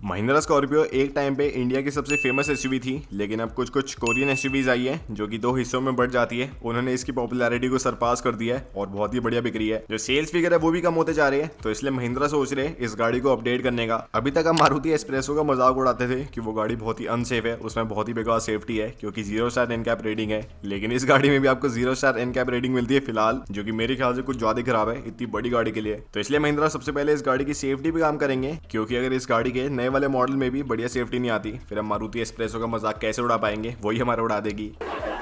Mahindra Scorpio एक time पे India की सबसे फेमस एसयूवी थी, लेकिन अब कुछ कुछ कोरियन एसयूवीज आई है जो कि दो हिस्सों में बढ़ जाती है। उन्होंने इसकी पॉपुलैरिटी को सरपास कर दिया है और बहुत ही बढ़िया बिक रही है। जो सेल्स फिगर है वो भी कम होते जा रहे हैं, तो इसलिए महिंद्रा सोच रहे हैं इस गाड़ी को अपडेट करने का। अभी तक हम मारुति एस्प्रेसो का मजाक उड़ाते थे कि वो गाड़ी बहुत ही अनसेफ है, उसमें बहुत ही बेकार सेफ्टी है क्योंकि 0 स्टार एनकैप रेटिंग है। लेकिन इस गाड़ी में भी आपको 0 स्टार एनकैप रेटिंग मिलती है फिलहाल, जो कि मेरे ख्याल से कुछ ज्यादा खराब है इतनी बड़ी गाड़ी के लिए। तो इसलिए महिंद्रा सबसे पहले इस गाड़ी की सेफ्टी पे काम करेंगे, क्योंकि अगर इस गाड़ी के नए वाले मॉडल में भी बढ़िया सेफ्टी नहीं आती, फिर हम मारुति एस्प्रेसो का मजाक कैसे उड़ा पाएंगे, वही हमारा उड़ा देगी।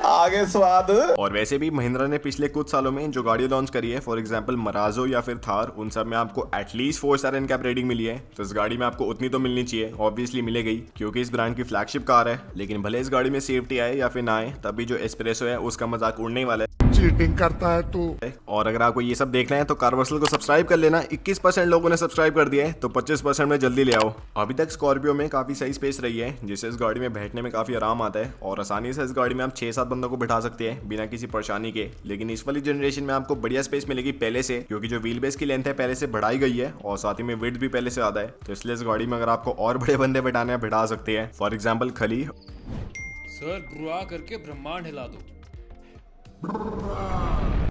आगे स्वाद। और वैसे भी महिंद्रा ने पिछले कुछ सालों में जो गाड़ी लॉन्च करी है, फॉर एग्जांपल मराजो या फिर थार, उन सब में आपको एटलीस्ट 4 स्टार एनकैप रेटिंग मिली है। तो इस गाड़ी में आपको उतनी तो मिलनी चाहिए, ऑब्वियसली मिलेगी क्योंकि इस ब्रांड की फ्लैगशिप कार है। लेकिन भले इस गाड़ी में सेफ्टी आए या फिर ना आए, तभी जो एस्प्रेसो है उसका मजाक उड़ने वाला है। चीटिंग करता है तू। और अगर आपको ये सब देखना है तो कारवर्सल को सब्सक्राइब कर लेना। 21% लोगों ने सब्सक्राइब कर दिया है, तो 25% में जल्दी ले आओ। अभी तक स्कॉर्पियो में काफी सही स्पेस रही है, जिससे इस गाड़ी में बैठने में काफी आराम आता है और आसानी से इस गाड़ी में आप 6-7 बंदों को बैठा सकते हैं बिना किसी परेशानी के। लेकिन इस वाली जनरेशन में आपको बढ़िया स्पेस मिलेगी पहले से, क्योंकि जो व्हील बेस की लेंथ है पहले से बढ़ाई गई है और साथ ही में विड्थ भी पहले से ज्यादा है। तो इसलिए इस गाड़ी में अगर आपको और बड़े बंदे बैठाने बैठा सकते हैं, फॉर एग्जाम्पल खली सर बुरा करके ब्रह्मांड हिला दो।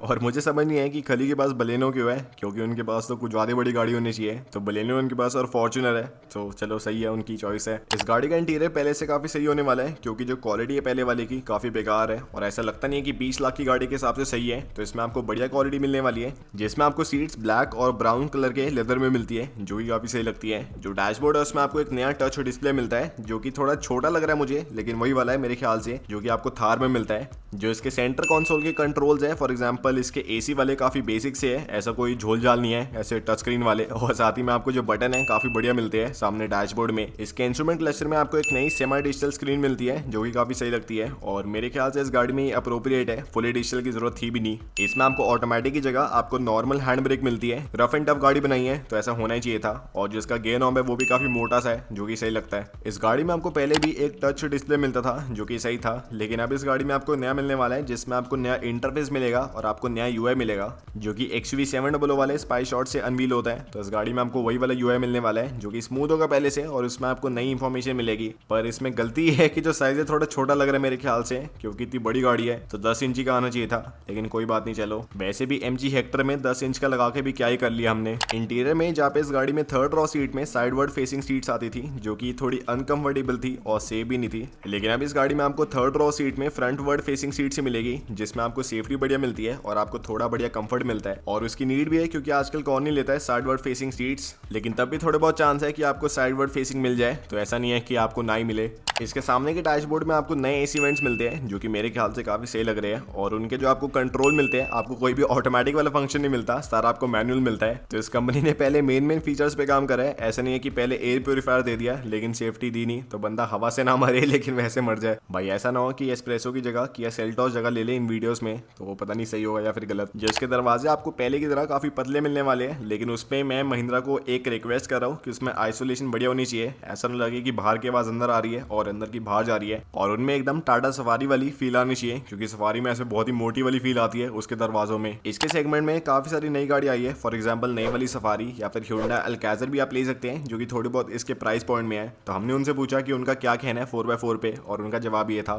और मुझे समझ नहीं है कि खली के पास बलेनो क्यों है, क्योंकि उनके पास तो कुछ ज़्यादा बड़ी गाड़ी होनी चाहिए। तो बलेनो उनके पास और फॉर्च्यूनर है, तो चलो सही है, उनकी चॉइस है। इस गाड़ी का इंटीरियर पहले से काफ़ी सही होने वाला है, क्योंकि जो क्वालिटी है पहले वाले की काफ़ी बेकार है और ऐसा लगता नहीं है कि 20 लाख की गाड़ी के हिसाब से सही है। तो इसमें आपको बढ़िया क्वालिटी मिलने वाली है, जिसमें आपको सीट्स ब्लैक और ब्राउन कलर के लेदर में मिलती है, जो कि काफ़ी सही लगती है। जो डैशबोर्ड है उसमें आपको एक नया टच डिस्प्ले मिलता है, जो कि थोड़ा छोटा लग रहा है मुझे, लेकिन वही वाला है मेरे ख्याल से जो कि आपको थार में मिलता है। जो इसके सेंटर कंसोल के कंट्रोल्स है, फॉर एग्जांपल इसके एसी वाले काफी बेसिक से है, ऐसा कोई झोल झाल नहीं है ऐसे टच स्क्रीन वाले। और साथ ही में आपको जो बटन है काफी बढ़िया मिलते हैं सामने डैशबोर्ड में। इसके इंस्ट्रूमेंट क्लस्टर में आपको एक नई सेमी डिजिटल स्क्रीन मिलती है, जो कि काफी सही लगती है और मेरे ख्याल से इस गाड़ी में अप्रोप्रिएट है। फुली डिजिटल की जरूरत थी भी नहीं। इसमें आपको ऑटोमेटिक की जगह आपको नॉर्मल हैंड ब्रेक मिलती है। रफ एंड टफ गाड़ी बनाई है तो ऐसा होना ही चाहिए था। और जो इसका गेयर नॉब है वो भी काफी मोटा सा है, जो कि सही लगता है। इस गाड़ी में आपको पहले भी एक टच डिस्प्ले मिलता था, जो कि सही था, लेकिन अब इस गाड़ी में आपको नया मिलने वाला है, जिसमें आपको नया इंटरफेस मिलेगा और आपको नया यूआई मिलेगा, जो कि XUV 700 वाले स्पाई शॉट से अनवील होता है। तो इस गाड़ी में आपको वही वाला यूआई मिलने वाला है, जो कि स्मूथ होगा पहले से, और उसमें आपको नई इंफॉर्मेशन मिलेगी। पर इसमें गलती है कि जो साइज है थोड़ा छोटा लग रहा है मेरे ख्याल से, क्योंकि इतनी बड़ी गाड़ी है तो 10 इंची का आना चाहिए था, लेकिन कोई बात नहीं। चलो, वैसे भी MG हेक्टर में 10 इंच का लगा के भी क्या ही कर लिया हमने। इंटीरियर में जहाँ पे इस गाड़ी में थर्ड रॉ सीट में साइडवर्ड फेसिंग सीट्स आती थी, जो कि थोड़ी अनकंफर्टेबल थी और सेफ भी नहीं थी, लेकिन अब इस गाड़ी में आपको थर्ड रॉ सीट में फ्रंट वर्ड फेसिंग सीट से मिलेगी, जिसमें आपको सेफ्टी बढ़िया मिलती है और आपको थोड़ा बढ़िया कंफर्ट मिलता है। और उसकी नीड भी है, क्योंकि आजकल कौन नहीं लेता है साइडवर्ड फेसिंग सीट्स, लेकिन तब भी थोड़े बहुत चांस है कि आपको साइडवर्ड फेसिंग मिल जाए, तो ऐसा नहीं है कि आपको ना ही मिले। इसके सामने के डैशबोर्ड में आपको नए एसी वेंट्स मिलते हैं, जो कि मेरे ख्याल से काफी सही लग रहे हैं। और उनके जो आपको कंट्रोल मिलते हैं, आपको कोई भी ऑटोमेटिक वाला फंक्शन नहीं मिलता, सारा आपको मैनुअल मिलता है। तो इस कंपनी ने पहले मेन फीचर्स पे काम करा है। ऐसा नहीं है कि पहले एयर प्योरीफायर दे दिया लेकिन सेफ्टी दी नहीं, तो बंदा हवा से ना मरे लेकिन वैसे मर जाए। भाई ऐसा ना हो कि एस्प्रेसो की जगह किया सेल्टॉस जगह ले ले इन वीडियोस में, तो वो पता नहीं सही होगा या फिर गलत। जिसके दरवाजे आपको पहले की तरह काफी पतले मिलने वाले हैं, लेकिन उसमें मैं महिंद्रा को एक रिक्वेस्ट कर रहा हूँ कि उसमें आइसोलेशन बढ़िया होनी चाहिए। ऐसा ना लगे कि बाहर की आवाज अंदर आ रही है और अंदर की बाहर जा रही है। और उनमें एकदम टाटा सफारी वाली फील आनी चाहिए, क्योंकि सफारी में ऐसे बहुत ही मोटी वाली फील आती है उसके दरवाजों में। इसके सेगमेंट में काफी सारी नई गाड़ी आई है, फॉर एग्जांपल नई वाली सफारी या फिर Hyundai अल्काज़र भी आप ले सकते हैं, जो कि थोड़ी बहुत इसके प्राइस पॉइंट में है। तो हमने उनसे पूछा कि उनका क्या कहना है 4x4 पे, और उनका जवाब ये था,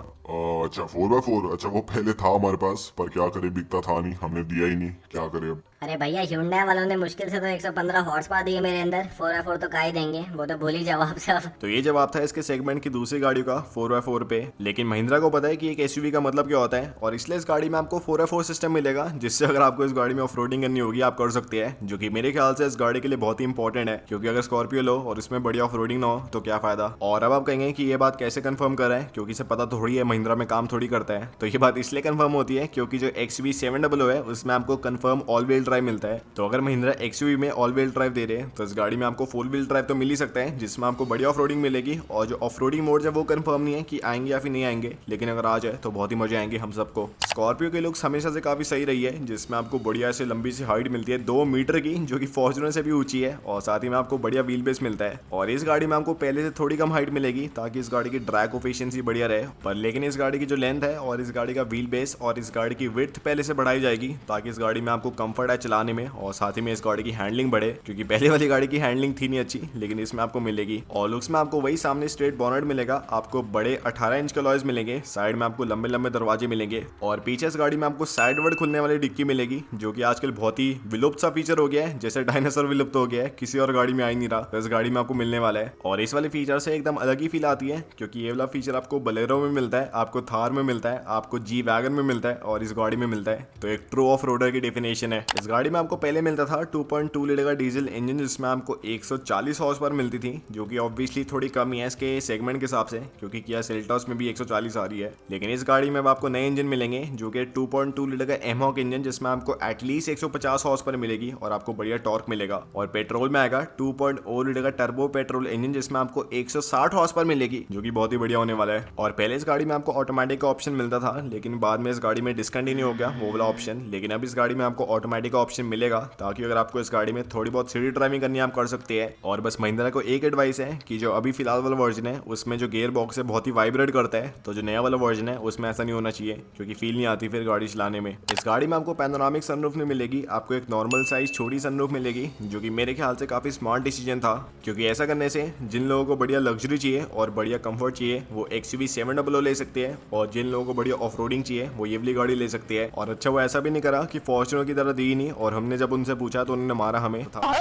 अच्छा 4x4, अच्छा वो पहले था हमारे पास, पर क्या करे बिकता था नहीं, हमने दिया ही नहीं, क्या करे अब। अरे भैया Hyundai वालों ने मुश्किल से तो 115 हॉर्स पावर दिए मेरे अंदर, 4x4 तो का ही देंगे, वो तो भूल ही जाओ आप सब। तो ये जवाब था इसके सेगमेंट की दूसरी गाड़ियों का 4x4 पे। लेकिन महिंद्रा को पता है कि एक एसयूवी का मतलब क्या होता है, और इसलिए इस गाड़ी में आपको 4x4 सिस्टम मिलेगा, जिससे अगर आपको इस गाड़ी में ऑफरोडिंग करनी होगी आप कर सकते हैं, जो कि मेरे ख्याल से इस गाड़ी के लिए बहुत ही इंपॉर्टेंट है। क्योंकि अगर स्कॉर्पियो लो और इसमें बढ़िया ऑफरोडिंग ना हो तो क्या फायदा। और अब आप कहेंगे कि ये बात कैसे कंफर्म कर रहे हैं, क्योंकि इसे पता थोड़ी है महिंद्रा में काम थोड़ी करता है। तो ये बात इसलिए कंफर्म होती है क्योंकि जो XUV 700 है उसमें आपको कंफर्म ऑल व्हील ड्राइव मिलता है। तो अगर महिंद्रा XUV में ऑल व्हील ड्राइव दे रहे हैं, तो इस गाड़ी में आपको 4 व्हील ड्राइव तो मिल ही सकता है, जिसमें आपको बढ़िया ऑफरोडिंग मिलेगी। और जो ऑफरोडिंग मोड है वो कंफर्म नहीं है कि आएंगे या फिर नहीं आएंगे, लेकिन अगर आ जाए तो बहुत ही मजे आएंगे हम सबको। स्कॉर्पियो के लुक्स हमेशा से काफी सही रही है, जिसमें आपको बढ़िया से लंबी सी हाइट मिलती है 2 मीटर की, जो कि फॉर्च्यूनर से भी ऊंची है, और साथ ही में आपको बढ़िया व्हील बेस मिलता है। और इस गाड़ी में आपको पहले से थोड़ी कम हाइट मिलेगी, ताकि इस गाड़ी की ड्रैग एफिशिएंसी बढ़िया रहे। पर लेकिन इस गाड़ी की जो लेंथ है और इस गाड़ी का व्हील बेस और इस गाड़ी की विड्थ पहले से बढ़ाई जाएगी, ताकि इस गाड़ी में आपको कंफर्ट चलाने में और साथ ही में इस गाड़ी की हैंडलिंग बढ़े, क्योंकि पहले वाली गाड़ी की हैंडलिंग थी नहीं अच्छी, लेकिन इसमें आपको मिलेगी। और लुक्स में आपको वही सामने स्ट्रेट बॉनेट मिलेगा, आपको बड़े 18 इंच के अलॉयज मिलेंगे, साइड में आपको लंबे लंबे दरवाजे मिलेंगे और पीछे इस गाड़ी में आपको साइड वर्ड खुलने वाली डिक्की मिलेगी, जो कि आजकल बहुत ही विलुप्त सा फीचर हो गया है, जैसे डायनासोर विलुप्त हो गया है, किसी और गाड़ी में आ ही नहीं रहा, तो इस गाड़ी में आपको मिलने वाला है। और इस वाले फीचर से एकदम अलग ही फील आती है, क्योंकि ये वाला फीचर आपको बलेरो में मिलता है, आपको थार में मिलता है, आपको जी वैगन में मिलता है और इस गाड़ी में मिलता है। तो एक ट्रू ऑफ रोडर की डेफिनेशन है। इस गाड़ी में आपको पहले मिलता था 2.2 लीटर का डीजल इंजन, जिसमें आपको 140 हॉर्स पावर मिलती थी, जो कि ऑब्वियसली थोड़ी कम ही है इसके सेगमेंट के हिसाब से, क्योंकि किया सेल्टॉस में भी 140 आ रही है। लेकिन इस गाड़ी में अब आपको नए इंजन मिलेंगे, जो कि 2.2 लीटर का एमहॉक इंजन, जिसमें आपको एटलीस्ट 150 हॉर्स पावर मिलेगी और आपको बढ़िया टॉर्क मिलेगा। और पेट्रोल में आएगा 2.0 लीटर का टर्बो पेट्रोल इंजन, जिसमें आपको 160 हॉर्स पावर मिलेगी, जो कि बहुत ही बढ़िया होने वाला है। और पहले इस गाड़ी में आपको ऑटोमेटिक का ऑप्शन मिलता था, लेकिन बाद में इस गाड़ी में डिसकंटिन्यू हो गया वो वाला ऑप्शन। लेकिन अब इस गाड़ी में आपको ऑटोमेटिक का ऑप्शन मिलेगा, ताकि अगर आपको इस गाड़ी में थोड़ी बहुत सिटी ड्राइविंग करनी है आप कर सकते हैं। और बस महिंद्रा को एक एडवाइस है कि जो अभी फिलहाल वाला वर्जन है उसमें जो गियर बॉक्स है बहुत ही वाइब्रेट करता है, तो जो नया वाला वर्जन है उसमें ऐसा नहीं होना चाहिए, क्योंकि फील नहीं आती फिर गाड़ी चलाने में। इस गाड़ी में आपको पैनोरामिक सनरूफ नहीं मिलेगी, आपको एक नॉर्मल साइज छोटी सनरूफ मिलेगी, जो कि मेरे ख्याल से काफी स्मार्ट डिसीजन था, क्योंकि ऐसा करने से जिन लोगों को बढ़िया लग्जरी चाहिए और बढ़िया कंफर्ट चाहिए वो XUV 700 ले सकते हैं, और जिन लोगों को बढ़िया ऑफ रोडिंग चाहिए वो ये वाली गाड़ी ले सकते हैं। और अच्छा वो ऐसा भी नहीं करा कि फॉर्च्यूनर की तरह दी नहीं, और हमने जब उनसे पूछा तो उन्होंने मारा हमें था।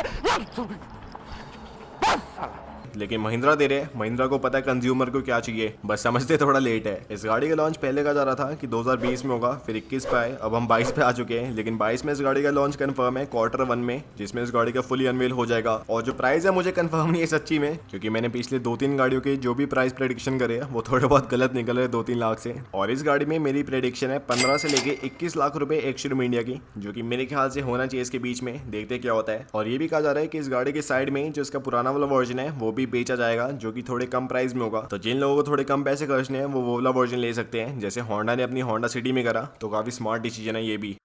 लेकिन महिंद्रा दे रहे, महिंद्रा को पता है कंज्यूमर को क्या चाहिए, बस समझते थोड़ा लेट है। इस गाड़ी का लॉन्च पहले कहा जा रहा था कि 2020 में होगा, फिर 21 पे आए, अब हम 22 पे आ चुके हैं। लेकिन 22 में इस गाड़ी का लॉन्च कंफर्म है Q1 में, जिसमें इस गाड़ी का फुली अनवेल हो जाएगा। और जो प्राइस है मुझे कंफर्म नहीं है सच्ची में, क्योंकि मैंने पिछले 2-3 गाड़ियों के जो भी प्राइस प्रेडिक्शन करे वो थोड़े बहुत गलत निकल रहे 2-3 लाख से। और इस गाड़ी में मेरी प्रेडिक्शन है 15 से लेके 21 लाख रुपए एक्स-शोरूम इंडिया की, जो कि मेरे ख्याल से होना चाहिए इसके बीच में, देखते क्या होता है। और ये भी कहा जा रहा है कि इस गाड़ी के साइड में जो इसका पुराना वाला वर्जन है वो भी बेचा जाएगा, जो कि थोड़े कम प्राइस में होगा। तो जिन लोगों को थोड़े कम पैसे खर्चने हैं वो वाला वर्जन ले सकते हैं, जैसे होंडा ने अपनी होंडा सिटी में करा, तो काफी स्मार्ट डिसीजन है ये भी।